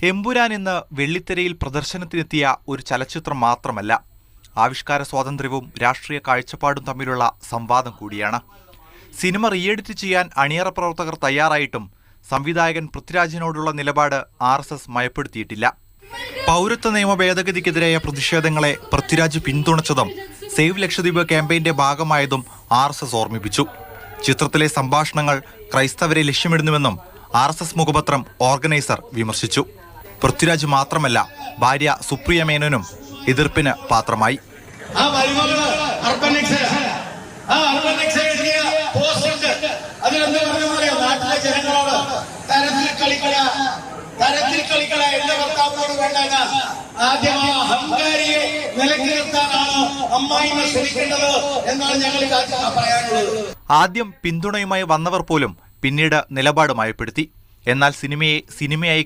എമ്പുരാൻ ഇന്ന് വെള്ളിത്തിരയിൽ പ്രദർശനത്തിനെത്തിയ ഒരു ചലച്ചിത്രം മാത്രമല്ല, ആവിഷ്കാര സ്വാതന്ത്ര്യവും രാഷ്ട്രീയ കാഴ്ചപ്പാടും തമ്മിലുള്ള സംവാദം കൂടിയാണ്. സിനിമ റീഎഡിറ്റ് ചെയ്യാൻ അണിയറ പ്രവർത്തകർ തയ്യാറായിട്ടും സംവിധായകൻ പൃഥ്വിരാജിനോടുള്ള നിലപാട് RSS മയപ്പെടുത്തിയിട്ടില്ല. പൗരത്വ നിയമ ഭേദഗതിക്കെതിരായ പ്രതിഷേധങ്ങളെ പൃഥ്വിരാജ് പിന്തുണച്ചതും സേവ് ലക്ഷദ്വീപ് ക്യാമ്പയിന്റെ ഭാഗമായതും RSS ഓർമ്മിപ്പിച്ചു. ചിത്രത്തിലെ സംഭാഷണങ്ങൾ ക്രൈസ്തവരെ ലക്ഷ്യമിടുന്നുവെന്നും RSS മുഖപത്രം ഓർഗനൈസർ വിമർശിച്ചു. പൃഥ്വിരാജ് മാത്രമല്ല, ഭാര്യ സുപ്രിയ മേനോനും എതിർപ്പിന് പാത്രമായി. ആദ്യം പിന്തുണയുമായി വന്നവർ പോലും പിന്നീട് നിലപാട് മയപ്പെടുത്തി. എന്നാൽ സിനിമയെ സിനിമയായി